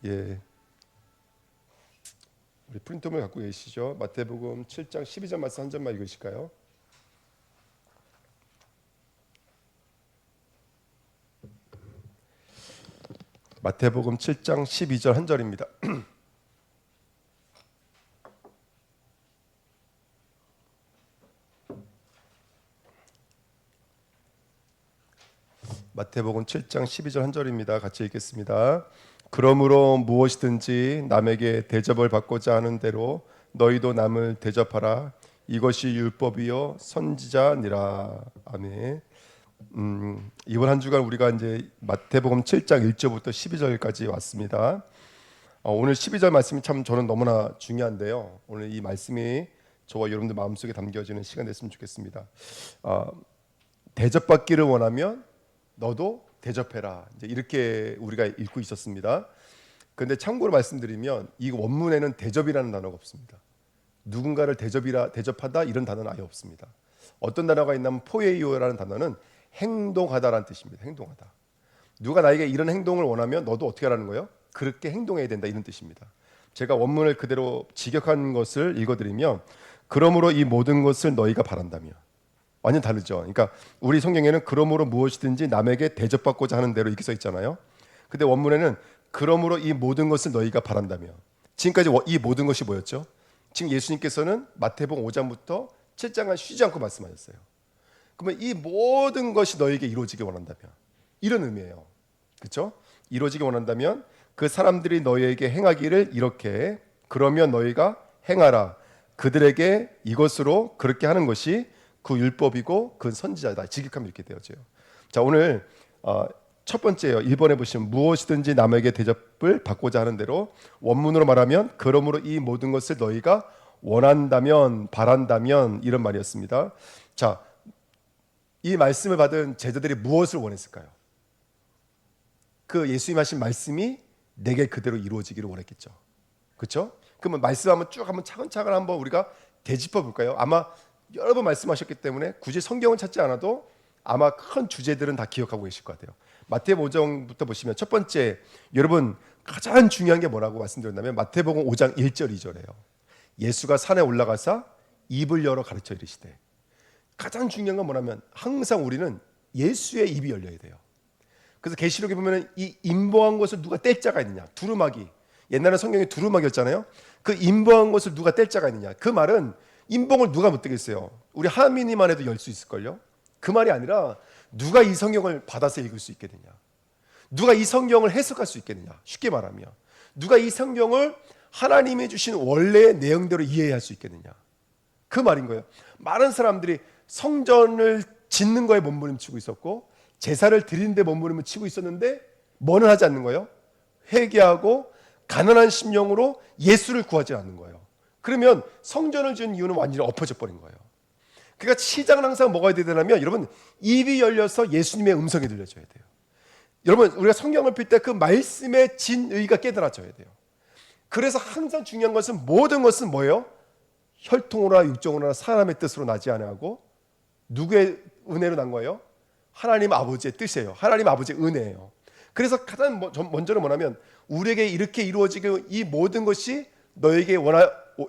예, 우리 프린트물 갖고 계시죠? 마태복음 7장 12절 말씀 한 절만 읽으실까요? 마태복음 7장 12절 한 절입니다. 마태복음 7장 12절 한 절입니다. 같이 읽겠습니다. 그러므로 무엇이든지 남에게 대접을 받고자 하는 대로 너희도 남을 대접하라. 이것이 율법이요 선지자니라. 아멘. 이번 한 주간 우리가 이제 마태복음 7장 1절부터 12절까지 왔습니다. 오늘 12절 말씀이 참 저는 너무나 중요한데요. 오늘 이 말씀이 저와 여러분들 마음속에 담겨지는 시간 됐으면 좋겠습니다. 대접받기를 원하면 너도 대접해라. 이제 이렇게 우리가 읽고 있었습니다. 그런데 참고로 말씀드리면 이 원문에는 대접이라는 단어가 없습니다. 누군가를 대접하다 이런 단어는 아예 없습니다. 어떤 단어가 있냐면 포에이오라는 단어는 행동하다라는 뜻입니다. 행동하다. 누가 나에게 이런 행동을 원하면 너도 어떻게 하라는 거예요? 그렇게 행동해야 된다 이런 뜻입니다. 제가 원문을 그대로 직역한 것을 읽어드리면 그러므로 이 모든 것을 너희가 바란다며. 완전 다르죠. 그러니까 우리 성경에는 그러므로 무엇이든지 남에게 대접받고자 하는 대로 이렇게 써 있잖아요. 근데 원문에는 그러므로 이 모든 것을 너희가 바란다며. 지금까지 이 모든 것이 뭐였죠? 지금 예수님께서는 마태복음 5장부터 7장을 쉬지 않고 말씀하셨어요. 그러면 이 모든 것이 너에게 이루어지기 원한다면 이런 의미예요. 그렇죠? 이루어지기 원한다면 그 사람들이 너희에게 행하기를 이렇게 그러면 너희가 행하라. 그들에게 이것으로 그렇게 하는 것이 그 율법이고 그 선지자다. 직역하면 이렇게 되어져요. 자, 오늘 첫 번째요. 1번에 보시면 무엇이든지 남에게 대접을 받고자 하는 대로 원문으로 말하면 그러므로 이 모든 것을 너희가 원한다면 바란다면 이런 말이었습니다. 자, 이 말씀을 받은 제자들이 무엇을 원했을까요? 그 예수님 하신 말씀이 내게 그대로 이루어지기를 원했겠죠. 그렇죠? 그러면 말씀 한번 차근차근 한번 우리가 되짚어 볼까요? 아마 여러 번 말씀하셨기 때문에 굳이 성경을 찾지 않아도 아마 큰 주제들은 다 기억하고 계실 것 같아요. 마태복음 5장부터 보시면 첫 번째 여러분 가장 중요한 게 뭐라고 말씀드렸냐면 마태복음 5장 1절 2절이에요. 예수가 산에 올라가서 입을 열어 가르쳐 이르시되 가장 중요한 건 뭐냐면 항상 우리는 예수의 입이 열려야 돼요. 그래서 계시록에 보면 이 임보한 것을 누가 뗄 자가 있느냐. 두루마기. 옛날에 성경에 두루마기였잖아요. 그 임보한 것을 누가 뗄 자가 있느냐. 그 말은 임봉을 누가 못 떼겠어요. 우리 하민이만 해도 열 수 있을걸요. 그 말이 아니라 누가 이 성경을 받아서 읽을 수 있겠느냐. 누가 이 성경을 해석할 수 있겠느냐. 쉽게 말하면 누가 이 성경을 하나님이 주신 원래의 내용대로 이해할 수 있겠느냐. 그 말인 거예요. 많은 사람들이 성전을 짓는 거에 몸부림치고 있었고 제사를 드리는 데 몸부림을 치고 있었는데 뭐는 하지 않는 거예요? 회개하고 가난한 심령으로 예수를 구하지 않는 거예요. 그러면 성전을 지은 이유는 완전히 엎어져 버린 거예요. 그러니까 시작은 항상 뭐가 되냐면 여러분 입이 열려서 예수님의 음성이 들려져야 돼요. 여러분 우리가 성경을 필 때 그 말씀의 진의가 깨달아져야 돼요. 그래서 항상 중요한 것은 모든 것은 뭐예요? 혈통으로나 육정으로나 사람의 뜻으로 나지 아니하고 누구의 은혜로 난 거예요? 하나님 아버지의 뜻이에요. 하나님 아버지의 은혜예요. 그래서 가장 먼저는 뭐냐면 우리에게 이렇게 이루어지고 이 모든 것이 너에게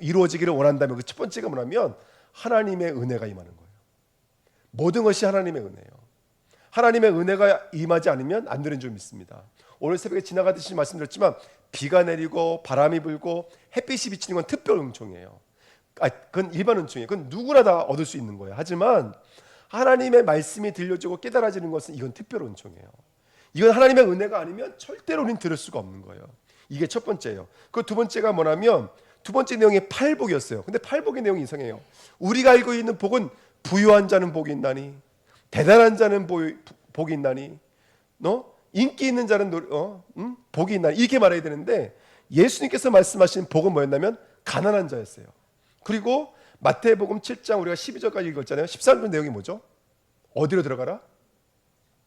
이루어지기를 원한다면 그 첫 번째가 뭐냐면 하나님의 은혜가 임하는 거예요. 모든 것이 하나님의 은혜예요. 하나님의 은혜가 임하지 않으면 안 되는 줄 믿습니다. 오늘 새벽에 지나가듯이 말씀드렸지만 비가 내리고 바람이 불고 햇빛이 비치는 건 특별 은총이에요. 그건 일반 은총이에요. 그건 누구나 다 얻을 수 있는 거예요. 하지만 하나님의 말씀이 들려지고 깨달아지는 것은 이건 특별 은총이에요. 이건 하나님의 은혜가 아니면 절대로 우리는 들을 수가 없는 거예요. 이게 첫 번째예요. 그 두 번째가 뭐냐면 두 번째 내용이 팔복이었어요. 근데 팔복의 내용이 이상해요. 우리가 알고 있는 복은 부유한 자는 복이 있나니 대단한 자는 복이 있나니 인기 있는 자는 복이 있나니 이렇게 말해야 되는데 예수님께서 말씀하신 복은 뭐였냐면 가난한 자였어요. 그리고 마태복음 7장 우리가 12절까지 읽었잖아요. 13절 내용이 뭐죠? 어디로 들어가라?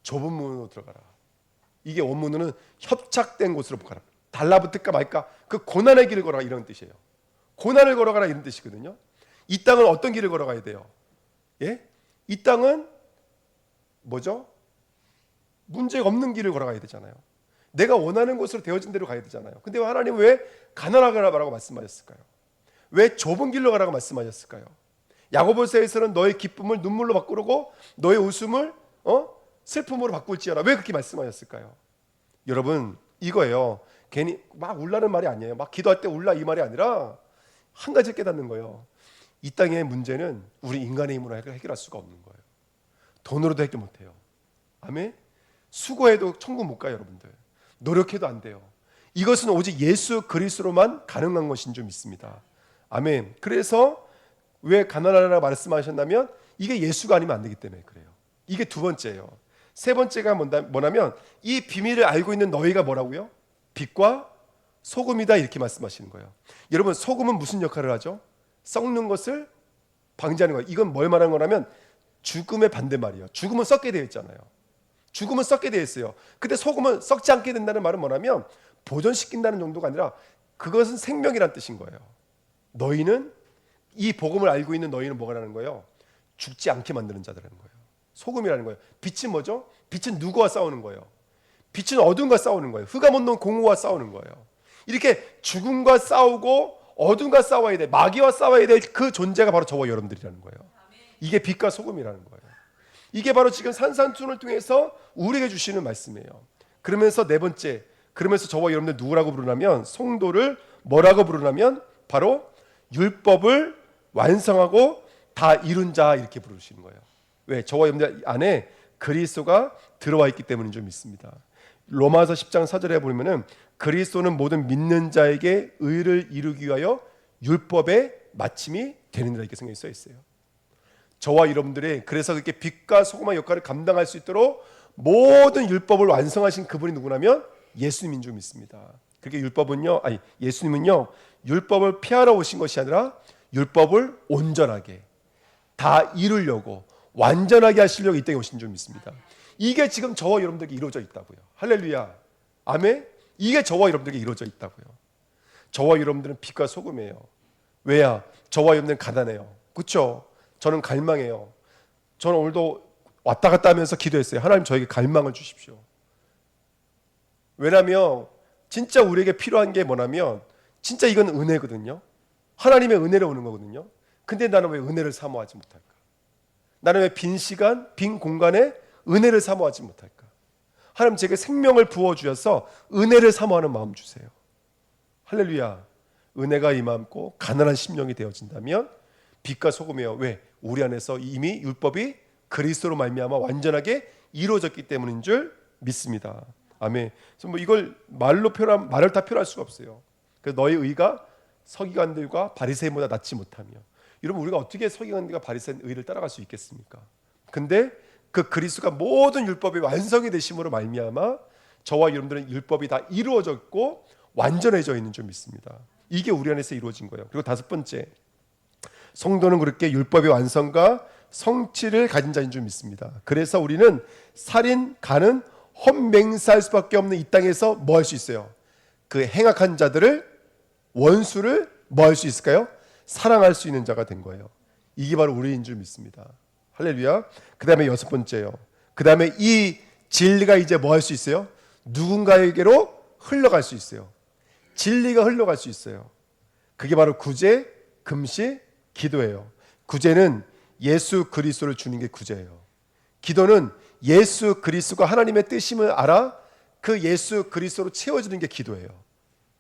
좁은 문으로 들어가라. 이게 원문으로는 협착된 곳으로 가라. 달라붙을까 말까 그 고난의 길을 걸어가 이런 뜻이에요. 고난을 걸어가라 이런 뜻이거든요. 이 땅은 어떤 길을 걸어가야 돼요? 예? 이 땅은 뭐죠? 문제가 없는 길을 걸어가야 되잖아요. 내가 원하는 곳으로 되어진 대로 가야 되잖아요. 근데 하나님은 왜 가난하게 가라고 말씀하셨을까요? 왜 좁은 길로 가라고 말씀하셨을까요? 야고보서에서는 너의 기쁨을 눈물로 바꾸고 너의 웃음을 슬픔으로 바꿀지어라. 왜 그렇게 말씀하셨을까요? 여러분, 이거예요. 괜히 막 울라는 말이 아니에요. 막 기도할 때 울라 이 말이 아니라 한 가지 깨닫는 거예요. 이 땅의 문제는 우리 인간의 힘으로 해결할 수가 없는 거예요. 돈으로도 해결 못해요. 아멘. 수고해도 천국 못 가요, 여러분들. 노력해도 안 돼요. 이것은 오직 예수 그리스도로만 가능한 것인 줄 믿습니다. 아멘. 그래서 왜 가난하라 말씀하셨냐면 이게 예수가 아니면 안 되기 때문에 그래요. 이게 두 번째예요. 세 번째가 뭐냐면 이 비밀을 알고 있는 너희가 뭐라고요? 빛과 소금이다 이렇게 말씀하시는 거예요. 여러분, 소금은 무슨 역할을 하죠? 썩는 것을 방지하는 거예요. 이건 뭘 말하는 거냐면 죽음의 반대말이에요. 죽음은 썩게 되어 있잖아요. 죽음은 썩게 되어 있어요. 근데 소금은 썩지 않게 된다는 말은 뭐냐면 보존시킨다는 정도가 아니라 그것은 생명이란 뜻인 거예요. 너희는 이 복음을 알고 있는 너희는 뭐가 라는 거예요? 죽지 않게 만드는 자들이라는 거예요. 소금이라는 거예요. 빛은 뭐죠? 빛은 누구와 싸우는 거예요? 빛은 어둠과 싸우는 거예요. 흑암 없는 공허와 싸우는 거예요. 이렇게 죽음과 싸우고 어둠과 싸워야 돼. 마귀와 싸워야 될 그 존재가 바로 저와 여러분들이라는 거예요. 이게 빛과 소금이라는 거예요. 이게 바로 지금 산산순을 통해서 우리에게 주시는 말씀이에요. 그러면서 네 번째, 그러면서 저와 여러분들 누구라고 부르냐면 성도를 뭐라고 부르냐면 바로 율법을 완성하고 다 이룬 자 이렇게 부르시는 거예요. 왜? 저와 여러분들 안에 그리스도가 들어와 있기 때문인 줄 믿습니다. 로마서 10장 4절에 보면은 그리스도는 모든 믿는 자에게 의를 이루기 위하여 율법의 마침이 되느니라 이렇게 성경에 써 있어요. 저와 여러분들이 그래서 그렇게 빛과 소금의 역할을 감당할 수 있도록 모든 율법을 완성하신 그분이 누구냐면 예수님인 줄 믿습니다. 그렇게 예수님은요 율법을 피하러 오신 것이 아니라 율법을 온전하게 다 이루려고 완전하게 하시려고 이 땅에 오신 줄 믿습니다. 이게 지금 저와 여러분들에게 이루어져 있다고요. 할렐루야. 아멘. 이게 저와 여러분들에게 이루어져 있다고요. 저와 여러분들은 빛과 소금이에요. 왜야? 저와 여러분들은 가난해요. 그렇죠? 저는 갈망해요. 저는 오늘도 왔다 갔다 하면서 기도했어요. 하나님 저에게 갈망을 주십시오. 왜냐하면 진짜 우리에게 필요한 게 뭐냐면 진짜 이건 은혜거든요. 하나님의 은혜로 오는 거거든요. 근데 나는 왜 은혜를 사모하지 못할까? 나는 왜 빈 시간, 빈 공간에 은혜를 사모하지 못할까? 하나님 제게 생명을 부어주셔서 은혜를 사모하는 마음 주세요. 할렐루야. 은혜가 임함고 가난한 심령이 되어진다면 빛과 소금이에요. 왜? 우리 안에서 이미 율법이 그리스도로 말미암아 완전하게 이루어졌기 때문인 줄 믿습니다. 아멘. 그래서 뭐 이걸 말을 다 표현할 수가 없어요. 그래서 너의 의가 서기관들과 바리새인보다 낫지 못하며, 여러분 우리가 어떻게 서기관들과 바리새인 의를 따라갈 수 있겠습니까? 근데 그 그리스도가 모든 율법이 완성이 되심으로 말미암아 저와 여러분들은 율법이 다 이루어졌고 완전해져 있는 줄 믿습니다. 이게 우리 안에서 이루어진 거예요. 그리고 다섯 번째, 성도는 그렇게 율법의 완성과 성취를 가진 자인 줄 믿습니다. 그래서 우리는 살인, 간은 헛맹세할 수밖에 없는 이 땅에서 뭐 할 수 있어요? 그 행악한 자들을, 원수를 뭐 할 수 있을까요? 사랑할 수 있는 자가 된 거예요. 이게 바로 우리인 줄 믿습니다. 할렐루야. 그 다음에 여섯 번째요. 그 다음에 이 진리가 이제 뭐 할 수 있어요? 누군가에게로 흘러갈 수 있어요. 진리가 흘러갈 수 있어요. 그게 바로 구제, 금식, 기도예요. 구제는 예수 그리스도를 주는 게 구제예요. 기도는 예수 그리스도가 하나님의 뜻임을 알아 그 예수 그리스도로 채워주는 게 기도예요.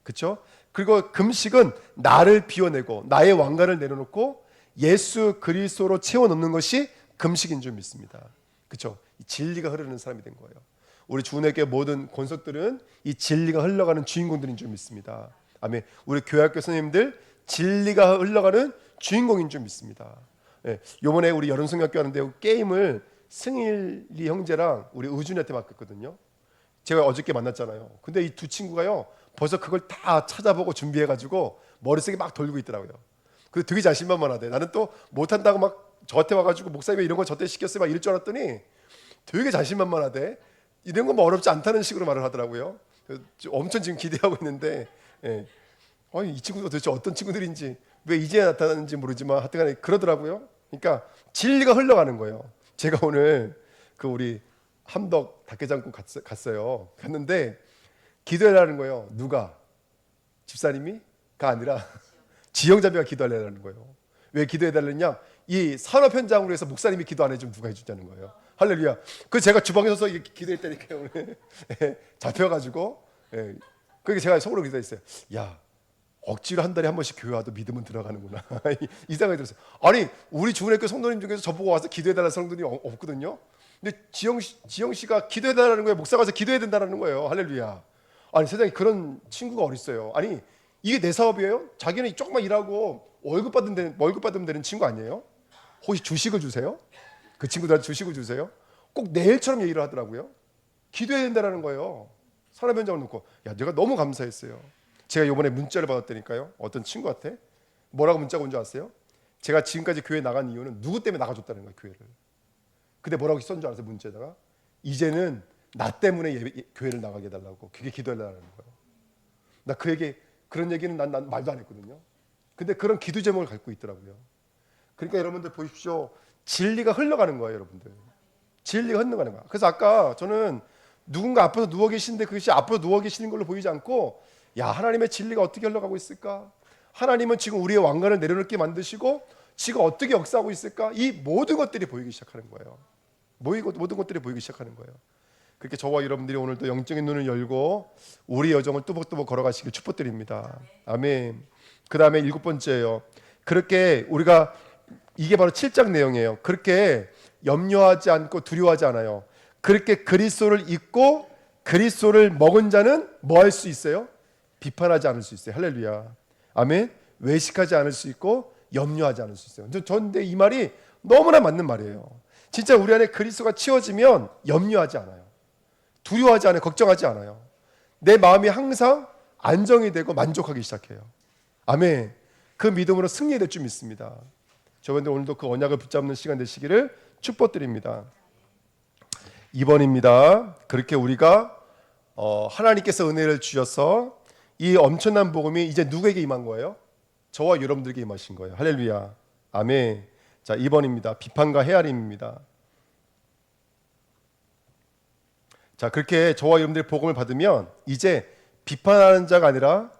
그렇죠? 그리고 금식은 나를 비워내고 나의 왕관을 내려놓고 예수 그리스도로 채워넣는 것이 금식인 줄 믿습니다. 그렇죠? 이 진리가 흐르는 사람이 된 거예요. 우리 주은혜교회 모든 권속들은 이 진리가 흘러가는 주인공들인 줄 믿습니다. 아멘. 우리 교회학교 선생님들 진리가 흘러가는 주인공인 줄 믿습니다. 예, 요번에 우리 여름성경학교 하는데 게임을 승일이 형제랑 우리 의준이한테 맡겼거든요. 제가 어저께 만났잖아요. 근데 이 두 친구가요 벌써 그걸 다 찾아보고 준비해가지고 머릿속에 막 돌고 있더라고요. 그래서 되게 자신만만하대. 나는 또 못한다고 막 저한테 와가지고 목사님이 이런 거 저때 시켰어요 막 이럴 줄 알았더니 되게 자신만만하대. 이런 건 뭐 어렵지 않다는 식으로 말을 하더라고요. 엄청 지금 기대하고 있는데 예. 이 친구도 도대체 어떤 친구들인지 왜 이제 나타나는지 모르지만 하여튼간에 그러더라고요. 그러니까 진리가 흘러가는 거예요. 제가 오늘 그 우리 함덕 닭게장국 갔어요. 갔는데 기도해달라는 거예요. 누가? 집사님이? 가 아니라 지형자매가 기도하려는 거예요. 왜 기도해달랬냐? 이 산업 현장으로 해서 목사님이 기도 안 해주면 누가 해주자는 거예요. 할렐루야. 그 제가 주방에 서서 기도했다니까요. 오늘 잡혀가지고. 그게 제가 속으로 기도했어요. 야, 억지로 한 달에 한 번씩 교회 와도 믿음은 들어가는구나. 이 생각이 들었어요. 아니, 우리 주은혜교 성도님 중에서 저보고 와서 기도해달라는 성도님이 없거든요. 근데 지영 씨가 기도해달라는 거예요. 목사가 와서 기도해야 된다는 거예요. 할렐루야. 아니, 세상에 그런 친구가 어딨어요. 아니, 이게 내 사업이에요? 자기는 조금만 일하고 월급 받으면 되는 친구 아니에요? 혹시 주식을 주세요? 그 친구들한테 주식을 주세요? 꼭 내일처럼 얘기를 하더라고요. 기도해야 된다는 거예요. 산업 현장을 놓고. 야, 내가 너무 감사했어요. 제가 이번에 문자를 받았다니까요. 어떤 친구한테 뭐라고 문자가 온 줄 아세요? 제가 지금까지 교회 나간 이유는 누구 때문에 나가줬다는 거예요, 교회를. 근데 뭐라고 썼는 줄 아세요? 문자에다가 이제는 나 때문에 교회를 나가게 해달라고. 그게 기도해달라는 거예요. 나 그런 얘기는 난 말도 안 했거든요. 근데 그런 기도 제목을 갖고 있더라고요. 그러니까 여러분들 보십시오. 진리가 흘러가는 거예요, 여러분들. 진리가 흘러가는 거야. 그래서 아까 저는 누군가 앞에서 누워 계시는데 그것이 앞으로 누워 계시는 걸로 보이지 않고, 야, 하나님의 진리가 어떻게 흘러가고 있을까? 하나님은 지금 우리의 왕관을 내려놓게 만드시고 지금 어떻게 역사하고 있을까? 이 모든 것들이 보이기 시작하는 거예요. 모든 것들이 보이기 시작하는 거예요. 그렇게 저와 여러분들이 오늘도 영적인 눈을 열고 우리 여정을 뚜벅뚜벅 걸어가시길 축복드립니다. 아멘. 그 다음에 7번째예요. 그렇게 우리가, 이게 바로 7장 내용이에요. 그렇게 염려하지 않고 두려워하지 않아요. 그렇게 그리스도를 잊고 그리스도를 먹은 자는 뭐 할 수 있어요? 비판하지 않을 수 있어요. 할렐루야. 아멘. 외식하지 않을 수 있고 염려하지 않을 수 있어요. 근데 이 말이 너무나 맞는 말이에요. 진짜 우리 안에 그리스도가 채워지면 염려하지 않아요. 두려워하지 않아요. 걱정하지 않아요. 내 마음이 항상 안정이 되고 만족하기 시작해요. 아멘. 그 믿음으로 승리될 줄 믿습니다. 저분들 오늘도 그 언약을 붙잡는 시간 되시기를 축복드립니다. 2번입니다. 그렇게 우리가 하나님께서 은혜를 주셔서 이 엄청난 복음이 이제 누구에게 임한 거예요? 저와 여러분들에게 임하신 거예요. 할렐루야. 아멘. 자, 2번입니다. 비판과 헤아림입니다. 자, 그렇게 저와 여러분들이 복음을 받으면 이제 비판하는 자가 아니라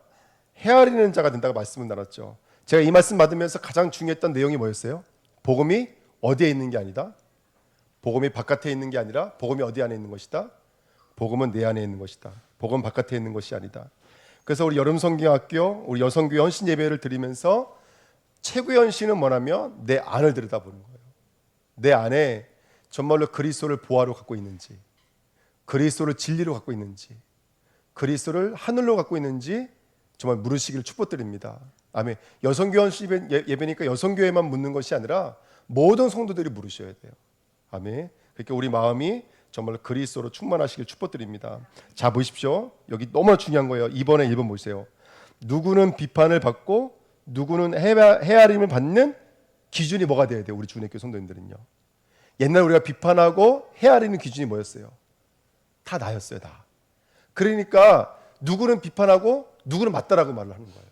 헤아리는 자가 된다고 말씀을 나눴죠. 제가 이 말씀 받으면서 가장 중요했던 내용이 뭐였어요? 복음이 어디에 있는 게 아니다. 복음이 바깥에 있는 게 아니라 복음이 어디 안에 있는 것이다. 복음은 내 안에 있는 것이다. 복음은 바깥에 있는 것이 아니다. 그래서 우리 여름성경학교, 우리 여성교회 헌신 예배를 드리면서 최고의 헌신은 뭐냐면 내 안을 들여다보는 거예요. 내 안에 정말로 그리스도를 보화로 갖고 있는지, 그리스도를 진리로 갖고 있는지, 그리스도를 하늘로 갖고 있는지 정말 물으시기를 축복드립니다. 아멘. 여성교회 헌신 예배니까 여성교회만 묻는 것이 아니라 모든 성도들이 물으셔야 돼요. 아멘. 그렇게 우리 마음이 정말 그리스도로 충만하시길 축복드립니다. 자, 보십시오. 여기 너무나 중요한 거예요. 2번에 1번 보세요. 누구는 비판을 받고 누구는 헤아림을 받는 기준이 뭐가 돼야 돼요? 우리 주님의 성도님들은요. 옛날 우리가 비판하고 헤아리는 기준이 뭐였어요? 다 나였어요, 다. 그러니까 누구는 비판하고 누구는 맞다라고 말을 하는 거예요.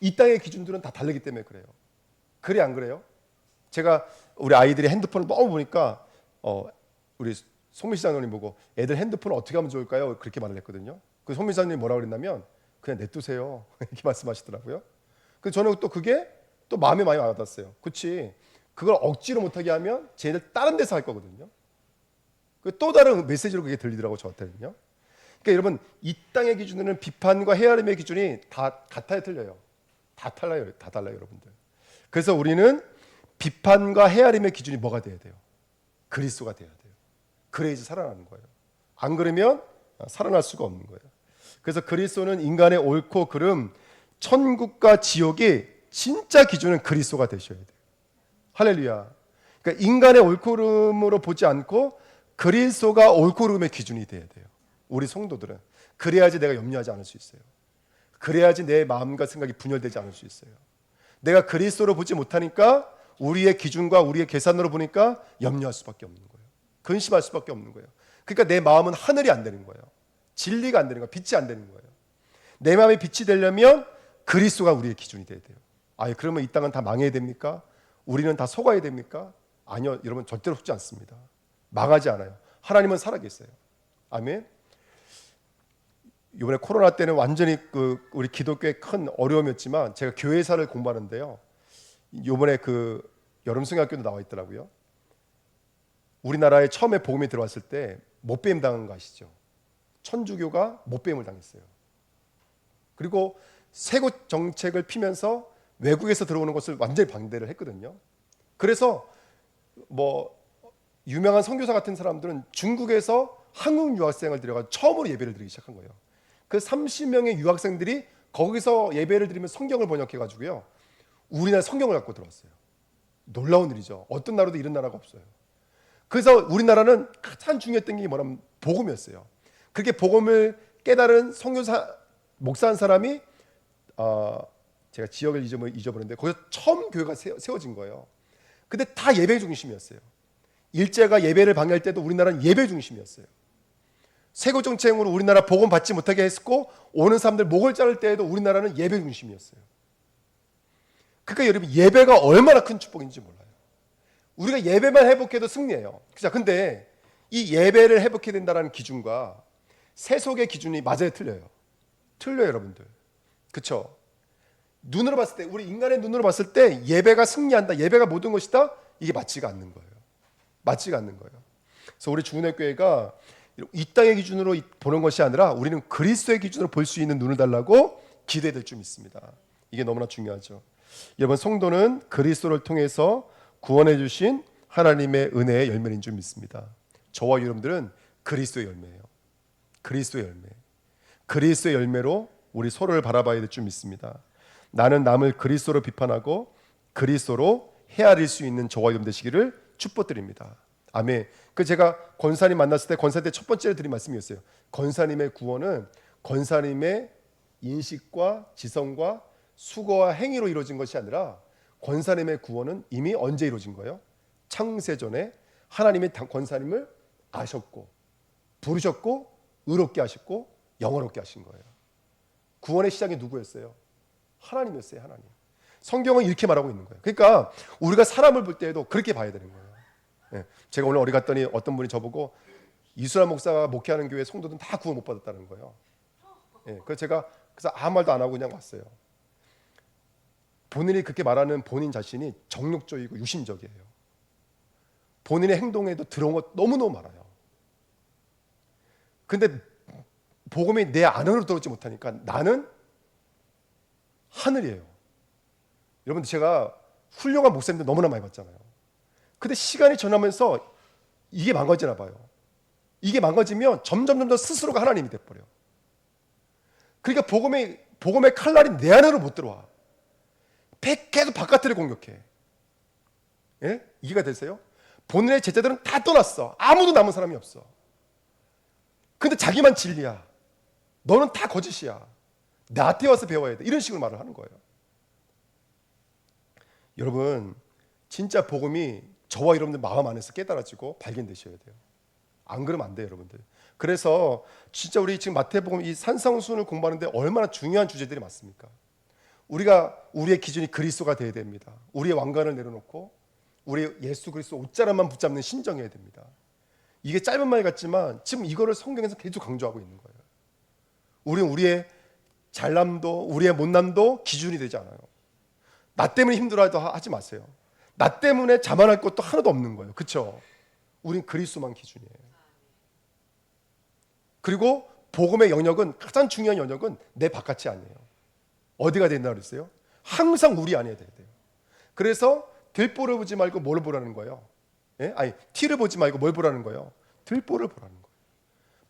이 땅의 기준들은 다 다르기 때문에 그래요. 그래 안 그래요? 제가 우리 아이들이 핸드폰을 너무 보니까 우리 송미 시장님 보고 애들 핸드폰을 어떻게 하면 좋을까요? 그렇게 말을 했거든요. 그 송미 시장님이 뭐라고 그랬냐면 그냥 냅두세요. 이렇게 말씀하시더라고요. 그래서 저는 또 그게 또 마음에 많이 와닿았어요. 그렇지. 그걸 억지로 못하게 하면 쟤네들 다른 데서 할 거거든요. 또 다른 메시지로 그게 들리더라고요, 저한테는요. 그러니까 여러분, 이 땅의 기준으로는 비판과 헤아림의 기준이 다 같아요, 틀려요? 다 달라요, 여러분들. 그래서 우리는 비판과 헤아림의 기준이 뭐가 돼야 돼요? 그리스도가 돼야 돼요. 그래야지 살아나는 거예요. 안 그러면 살아날 수가 없는 거예요. 그래서 그리스도는 인간의 옳고 그름, 천국과 지옥의 진짜 기준은 그리스도가 되셔야 돼요. 할렐루야. 그러니까 인간의 옳고 그름으로 보지 않고 그리스도가 옳고 그름의 기준이 돼야 돼요. 우리 성도들은. 그래야지 내가 염려하지 않을 수 있어요. 그래야지 내 마음과 생각이 분열되지 않을 수 있어요. 내가 그리스도로 보지 못하니까 우리의 기준과 우리의 계산으로 보니까 염려할 수밖에 없는 거예요. 근심할 수밖에 없는 거예요. 그러니까 내 마음은 하늘이 안 되는 거예요. 진리가 안 되는 거예요. 빛이 안 되는 거예요. 내 마음이 빛이 되려면 그리스도가 우리의 기준이 돼야 돼요. 그러면 이 땅은 다 망해야 됩니까? 우리는 다 속아야 됩니까? 아니요, 여러분, 절대로 속지 않습니다. 망하지 않아요. 하나님은 살아계세요. 아멘. 이번에 코로나 때는 완전히 우리 기독교에 큰 어려움이었지만 제가 교회사를 공부하는데요. 이번에 여름성경학교도 나와 있더라고요. 우리나라에 처음에 복음이 들어왔을 때 못배임 당한 거 아시죠? 천주교가 못배임을 당했어요. 그리고 세고 정책을 피면서 외국에서 들어오는 것을 완전히 반대를 했거든요. 그래서 유명한 선교사 같은 사람들은 중국에서 한국 유학생을 들여가 처음으로 예배를 드리기 시작한 거예요. 그 30명의 유학생들이 거기서 예배를 드리면 성경을 번역해 가지고요, 우리나라 성경을 갖고 들어왔어요. 놀라운 일이죠. 어떤 나라도 이런 나라가 없어요. 그래서 우리나라는 가장 중요했던 게 뭐냐면 복음이었어요. 그렇게 복음을 깨달은 선교사 목사한 사람이 제가 지역을 잊어버렸는데 거기서 처음 교회가 세워진 거예요. 근데 다 예배 중심이었어요. 일제가 예배를 방해할 때도 우리나라는 예배 중심이었어요. 세고 정책으로 우리나라 복음 받지 못하게 했고, 오는 사람들 목을 자를 때에도 우리나라는 예배 중심이었어요. 그러니까 여러분, 예배가 얼마나 큰 축복인지 몰라요. 우리가 예배만 회복해도 승리예요. 자, 근데 이 예배를 회복해야 된다는 기준과 세속의 기준이 맞아요, 틀려요? 틀려요, 여러분들. 그렇죠? 눈으로 봤을 때, 우리 인간의 눈으로 봤을 때 예배가 승리한다, 예배가 모든 것이다, 이게 맞지가 않는 거예요. 맞지가 않는 거예요. 그래서 우리 주은혜교회가 이 땅의 기준으로 보는 것이 아니라 우리는 그리스도의 기준으로 볼 수 있는 눈을 달라고 기도해야 될 줄 믿습니다. 이게 너무나 중요하죠. 여러분, 성도는 그리스도를 통해서 구원해 주신 하나님의 은혜의 열매인 줄 믿습니다. 저와 여러분들은 그리스도의 열매예요. 그리스도의 열매. 그리스도의 열매로 우리 서로를 바라봐야 될 줄 믿습니다. 나는 남을 그리스도로 비판하고 그리스도로 헤아릴 수 있는 저와 여러분 되시기를 축복드립니다. 아멘. 제가 권사님 만났을 때 권사님 첫 번째로 드린 말씀이었어요. 권사님의 구원은 권사님의 인식과 지성과 수고와 행위로 이루어진 것이 아니라, 권사님의 구원은 이미 언제 이루어진 거예요? 창세전에 하나님이 권사님을 아셨고 부르셨고 의롭게 하셨고 영원롭게 하신 거예요. 구원의 시작이 누구였어요? 하나님이었어요. 하나님. 성경은 이렇게 말하고 있는 거예요. 그러니까 우리가 사람을 볼 때에도 그렇게 봐야 되는 거예요. 제가 오늘 어디 갔더니 어떤 분이 저보고 이수람 목사가 목회하는 교회 성도들은 다 구원 못 받았다는 거예요. 그래서 제가 아무 말도 안 하고 그냥 왔어요. 본인이 그렇게 말하는 본인 자신이 정욕적이고 유신적이에요. 본인의 행동에도 들어온 것 너무너무 많아요. 근데 복음이 내 안으로 들어오지 못하니까 나는 하늘이에요. 여러분들, 제가 훌륭한 목사님들 너무나 많이 봤잖아요. 근데 시간이 지나면서 이게 망가지나 봐요. 이게 망가지면 점점 더 스스로가 하나님이 돼버려. 그러니까 복음의 칼날이 내 안으로 못 들어와. 계속 바깥을 공격해. 이해가 되세요? 본인의 제자들은 다 떠났어. 아무도 남은 사람이 없어. 근데 자기만 진리야. 너는 다 거짓이야. 나한테 와서 배워야 돼. 이런 식으로 말을 하는 거예요. 여러분, 진짜 복음이 저와 여러분들 마음 안에서 깨달아지고 발견되셔야 돼요. 안 그러면 안 돼요, 여러분들. 그래서 진짜 우리 지금 마태복음 이 산상수훈을 공부하는데 얼마나 중요한 주제들이 많습니까? 우리의 기준이 그리스도가 돼야 됩니다. 우리의 왕관을 내려놓고 우리 예수 그리스도 옷자락만 붙잡는 신정해야 됩니다. 이게 짧은 말 같지만 지금 이거를 성경에서 계속 강조하고 있는 거예요. 우리는 우리의 잘남도 우리의 못남도 기준이 되지 않아요. 나 때문에 힘들어도 하지 마세요. 나 때문에 자만할 것도 하나도 없는 거예요. 그렇죠? 우린 그리스도만 기준이에요. 그리고 복음의 영역은, 가장 중요한 영역은 내 바깥이 아니에요. 어디가 된다 그랬어요? 항상 우리 안에 돼야 돼요. 그래서 들보를 보지 말고 뭘 보라는 거예요? 티를 보지 말고 뭘 보라는 거예요? 들보를 보라는 거예요.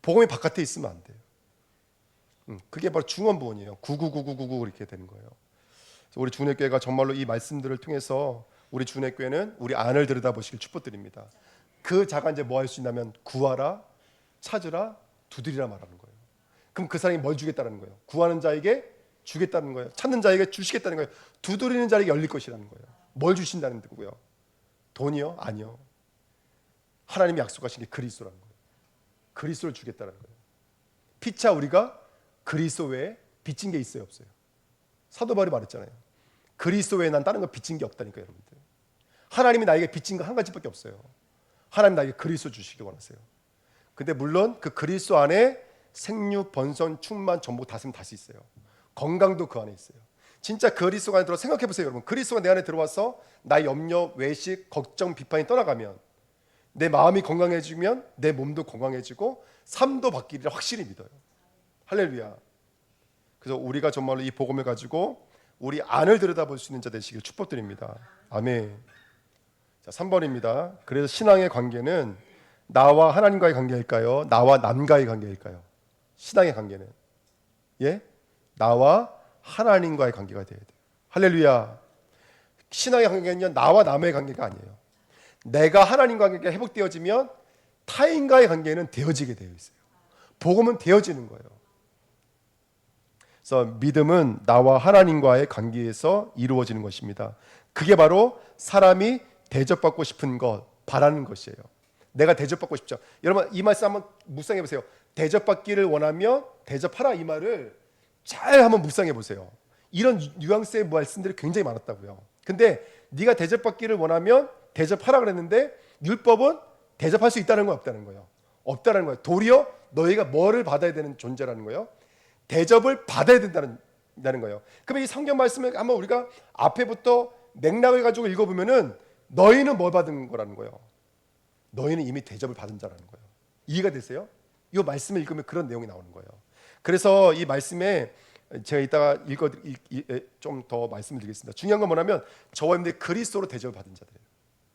복음이 바깥에 있으면 안 돼요. 그게 바로 중언부언이에요. 99999 이렇게 되는 거예요. 그래서 우리 주은혜교회가 정말로 이 말씀들을 통해서 우리 주은혜교회는 우리 안을 들여다보시길 축복드립니다. 그 자가 이제 뭐 할 수 있냐면 구하라, 찾으라, 두드리라 말하는 거예요. 그럼 그 사람이 뭘 주겠다는 거예요? 구하는 자에게 주겠다는 거예요. 찾는 자에게 주시겠다는 거예요. 두드리는 자에게 열릴 것이라는 거예요. 뭘 주신다는 거고요? 돈이요? 아니요. 하나님이 약속하신 게 그리스도라는 거예요. 그리스도를 주겠다는 거예요. 피차 우리가 그리스도 외에 빚진 게 있어요, 없어요? 사도 바울이 말했잖아요. 그리스도 외에 난 다른 거 빚진 게 없다니까요, 여러분들. 하나님이 나에게 빚진 거 한 가지밖에 없어요. 하나님 나에게 그리스도 주시기 원하세요. 근데 물론 그 그리스도 안에 생류, 번성, 충만, 전복, 다스림 다 수 있어요. 건강도 그 안에 있어요. 진짜 그리스도 안에 들어 생각해 보세요, 여러분. 그리스도가 내 안에 들어와서 나의 염려, 외식, 걱정, 비판이 떠나가면, 내 마음이 건강해지면 내 몸도 건강해지고 삶도 바뀌리라 확실히 믿어요. 할렐루야. 그래서 우리가 정말로 이 복음을 가지고 우리 안을 들여다볼 수 있는 자 되시길 축복드립니다. 아멘. 자, 3번입니다. 그래서 신앙의 관계는 나와 하나님과의 관계일까요? 나와 남과의 관계일까요? 신앙의 관계는 나와 하나님과의 관계가 되어야 돼요. 할렐루야. 신앙의 관계는요, 나와 남의 관계가 아니에요. 내가 하나님과 관계가 회복되어지면 타인과의 관계는 되어지게 되어 있어요. 복음은 되어지는 거예요. 그래서 믿음은 나와 하나님과의 관계에서 이루어지는 것입니다. 그게 바로 사람이 대접받고 싶은 것, 바라는 것이에요. 내가 대접받고 싶죠. 여러분 이 말씀 한번 묵상해 보세요. 대접받기를 원하며 대접하라, 이 말을 잘 한번 묵상해 보세요. 이런 뉘앙스의 말씀들이 굉장히 많았다고요. 근데 네가 대접받기를 원하면 대접하라 그랬는데 율법은 대접할 수 있다는 건 없다는 거예요. 없다는 거예요. 도리어 너희가 뭐를 받아야 되는 존재라는 거예요. 대접을 받아야 된다는 거예요. 그러면 이 성경 말씀을 한번 우리가 앞에부터 맥락을 가지고 읽어보면은 너희는 뭘 받은 거라는 거예요. 너희는 이미 대접을 받은 자라는 거예요. 이해가 되세요? 이 말씀을 읽으면 그런 내용이 나오는 거예요. 그래서 이 말씀에 제가 이따가 좀 더 말씀을 드리겠습니다. 중요한 건 뭐냐면 저와 여러분들이 그리스도로 대접을 받은 자들이에요.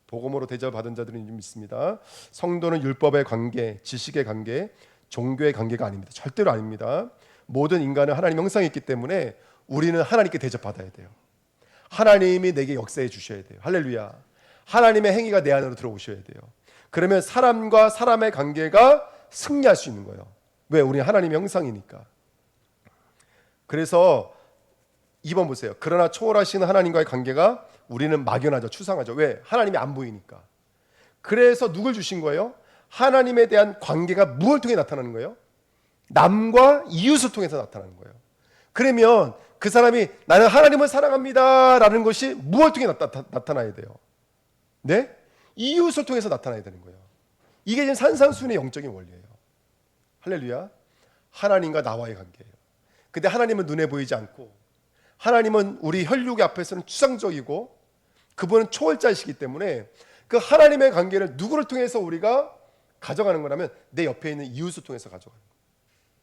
복음으로 대접을 받은 자들은 좀 있습니다. 성도는 율법의 관계, 지식의 관계, 종교의 관계가 아닙니다. 절대로 아닙니다. 모든 인간은 하나님 형상이 있기 때문에 우리는 하나님께 대접받아야 돼요. 하나님이 내게 역사해 주셔야 돼요. 할렐루야. 하나님의 행위가 내 안으로 들어오셔야 돼요. 그러면 사람과 사람의 관계가 승리할 수 있는 거예요. 왜? 우리는 하나님의 형상이니까. 그래서 2번 보세요. 그러나 초월하신 하나님과의 관계가 우리는 막연하죠. 추상하죠. 왜? 하나님이 안 보이니까. 그래서 누굴 주신 거예요? 하나님에 대한 관계가 무엇을 통해 나타나는 거예요? 남과 이웃을 통해서 나타나는 거예요. 그러면 그 사람이 나는 하나님을 사랑합니다 라는 것이 무엇을 통해 나타나야 돼요? 네? 이웃을 통해서 나타나야 되는 거예요. 이게 지금 산산수훈의 영적인 원리예요. 할렐루야. 하나님과 나와의 관계예요. 근데 하나님은 눈에 보이지 않고 하나님은 우리 혈육의 앞에서는 추상적이고 그분은 초월자이시기 때문에 그 하나님의 관계를 누구를 통해서 우리가 가져가는 거라면 내 옆에 있는 이웃을 통해서 가져가는 거예요.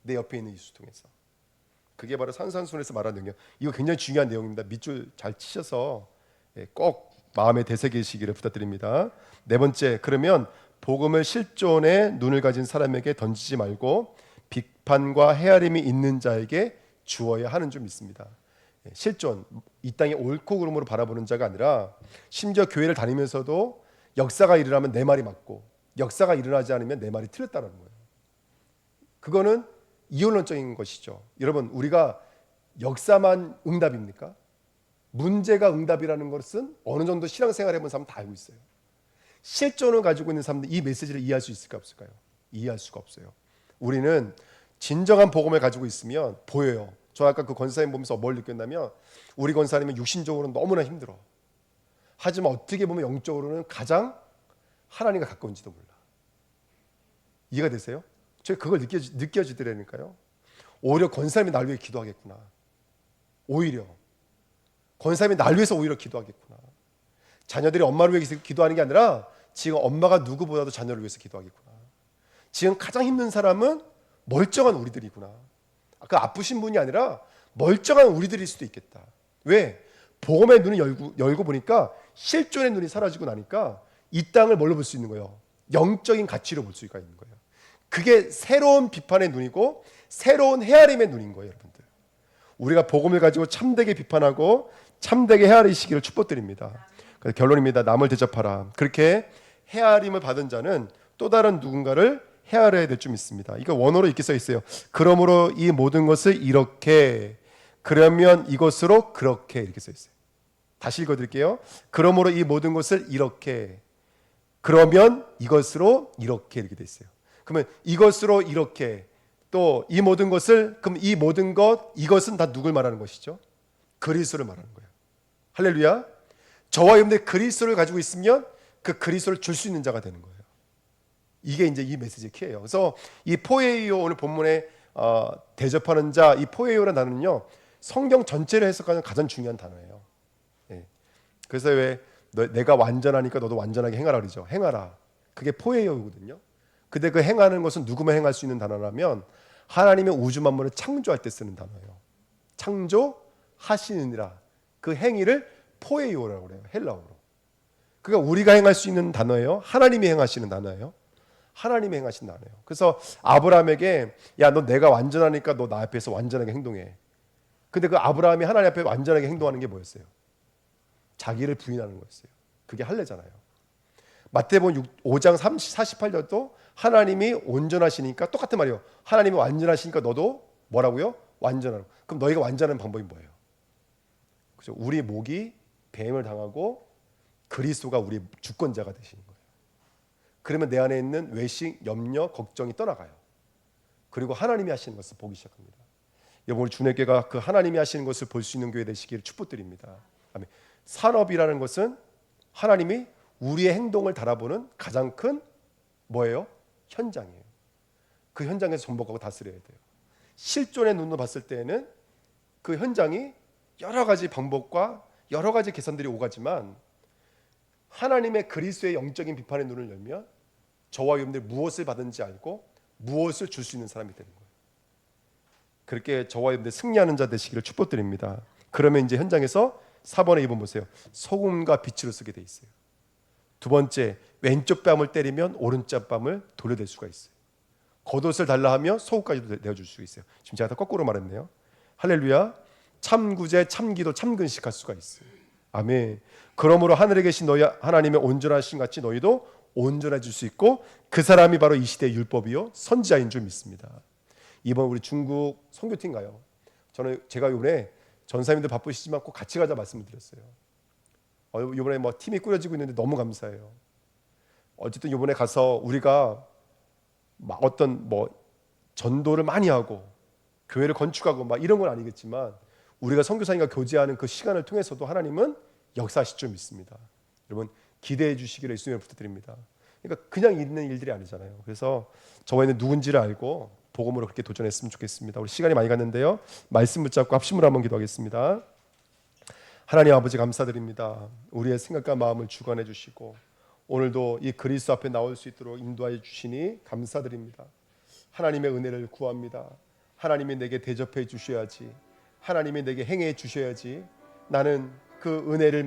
내 옆에 있는 이웃을 통해서. 그게 바로 산산수훈에서 말하는 내용이에요. 이거 굉장히 중요한 내용입니다. 밑줄 잘 치셔서 꼭 마음에 되새기시기를 부탁드립니다. 네 번째, 그러면 복음을 실존의 눈을 가진 사람에게 던지지 말고 비판과 헤아림이 있는 자에게 주어야 하는 줄 믿습니다. 실존, 이 땅의 옳고 그름으로 바라보는 자가 아니라 심지어 교회를 다니면서도 역사가 일어나면 내 말이 맞고 역사가 일어나지 않으면 내 말이 틀렸다는 거예요. 그거는 이론적인 것이죠. 여러분, 우리가 역사만 응답입니까? 문제가 응답이라는 것은 어느 정도 신앙생활 해본 사람은 다 알고 있어요. 실존을 가지고 있는 사람들 이 메시지를 이해할 수 있을까 없을까요? 이해할 수가 없어요. 우리는 진정한 복음을 가지고 있으면 보여요. 저 아까 그 권사님 보면서 뭘 느꼈냐면 우리 권사님은 육신적으로는 너무나 힘들어. 하지만 어떻게 보면 영적으로는 가장 하나님과 가까운지도 몰라. 이해가 되세요? 제가 그걸 느껴지더라니까요. 오히려 권사님이 날 위해 기도하겠구나. 오히려 권사님이 날 위해서 오히려 기도하겠구나. 자녀들이 엄마를 위해서 기도하는 게 아니라 지금 엄마가 누구보다도 자녀를 위해서 기도하겠구나. 지금 가장 힘든 사람은 멀쩡한 우리들이구나. 그 아프신 분이 아니라 멀쩡한 우리들일 수도 있겠다. 왜? 복음의 눈을 열고 보니까 실존의 눈이 사라지고 나니까 이 땅을 뭘로 볼 수 있는 거예요? 영적인 가치로 볼 수가 있는 거예요. 그게 새로운 비판의 눈이고 새로운 헤아림의 눈인 거예요, 여러분들. 우리가 복음을 가지고 참되게 비판하고 참되게 헤아리시기를 축복드립니다. 그래서 결론입니다. 남을 대접하라. 그렇게 헤아림을 받은 자는 또 다른 누군가를 헤아려야 될 줄 믿습니다. 이거 원어로 이렇게 써 있어요. 그러므로 이 모든 것을 이렇게, 그러면 이것으로 그렇게, 이렇게 써 있어요. 다시 읽어드릴게요. 그러므로 이 모든 것을 이렇게, 그러면 이것으로 이렇게, 이렇게 돼 있어요. 그러면 이것으로 이렇게, 또 이 모든 것을, 그럼 이 모든 것, 이것은 다 누굴 말하는 것이죠? 그리스도를 말하는 거예요. 할렐루야. 저와 여러분들 그리스도를 가지고 있으면 그 그리스도를 줄 수 있는 자가 되는 거예요. 이게 이제 이 메시지의 키예요. 그래서 이 포에이오 오늘 본문에 대접하는 자, 이 포에이오라는 단어는요 성경 전체를 해석하는 가장 중요한 단어예요. 예. 그래서 왜 내가 완전하니까 너도 완전하게 행하라 그러죠. 행하라. 그게 포에이오거든요. 근데 그 행하는 것은 누구만 행할 수 있는 단어라면 하나님의 우주 만물을 창조할 때 쓰는 단어예요. 창조하시느니라. 그 행위를 포에이오라고 그래요. 헬라어로. 그러니까 우리가 행할 수 있는 단어예요. 하나님이 행하시는 단어예요. 하나님이 행하신 단어예요. 그래서 아브라함에게 야, 너 내가 완전하니까 너 나 앞에서 완전하게 행동해. 근데 그 아브라함이 하나님 앞에 완전하게 행동하는 게 뭐였어요? 자기를 부인하는 거였어요. 그게 할례잖아요. 마태복음 5장 48절도 하나님이 온전하시니까 똑같은 말이에요. 하나님이 완전하시니까 너도 뭐라고요? 완전하라. 그럼 너희가 완전한 방법이 뭐예요? 그죠? 우리 목이 뱀을 당하고 그리스도가 우리 주권자가 되시는 거예요. 그러면 내 안에 있는 외식, 염려, 걱정이 떠나가요. 그리고 하나님이 하시는 것을 보기 시작합니다. 여러분, 우리 주내교가 그 하나님이 하시는 것을 볼 수 있는 교회 되시기를 축복드립니다. 아멘. 산업이라는 것은 하나님이 우리의 행동을 달아보는 가장 큰 뭐예요? 현장이에요. 그 현장에서 전복하고 다스려야 돼요. 실존의 눈으로 봤을 때에는 그 현장이 여러 가지 방법과 여러 가지 개선들이 오가지만 하나님의 그리스도의 영적인 비판의 눈을 열면 저와 여러분들이 무엇을 받은지 알고 무엇을 줄 수 있는 사람이 되는 거예요. 그렇게 저와 여러분들 승리하는 자 되시기를 축복드립니다. 그러면 이제 현장에서 4번에 2번 보세요. 소금과 빛으로 쓰게 돼 있어요. 두 번째, 왼쪽 뺨을 때리면 오른쪽 뺨을 돌려댈 수가 있어요. 겉옷을 달라 하며 속옷까지도 내어줄 수 있어요. 지금 제가 다 거꾸로 말했네요. 할렐루야. 참구제, 참기도, 참근식 할 수가 있어요. 아멘. 그러므로 하늘에 계신 너희 하나님의 온전하신 같이 너희도 온전해질 수 있고 그 사람이 바로 이 시대의 율법이요 선지자인 줄 믿습니다. 이번 우리 중국 선교팀 가요. 제가 이번에 전사님들 바쁘시지만 꼭 같이 가자 말씀을 드렸어요. 이번에 뭐 팀이 꾸려지고 있는데 너무 감사해요. 어쨌든 이번에 가서 우리가 막 어떤 뭐 전도를 많이 하고 교회를 건축하고 막 이런 건 아니겠지만 우리가 선교사님과 교제하는 그 시간을 통해서도 하나님은 역사하실 줄 믿습니다. 여러분 기대해 주시기를 예수님을 부탁드립니다. 그러니까 그냥 있는 일들이 아니잖아요. 그래서 저희는 누군지를 알고 복음으로 그렇게 도전했으면 좋겠습니다. 우리 시간이 많이 갔는데요. 말씀 붙잡고 합심으로 한번 기도하겠습니다. 하나님 아버지 감사드립니다. 우리의 생각과 마음을 주관해 주시고 오늘도 이 그리스도 앞에 나올 수 있도록 인도하여 주시니 감사드립니다. 하나님의 은혜를 구합니다. 하나님이 내게 대접해 주셔야지. 하나님이 내게 행해 주셔야지. 나는 그 은혜를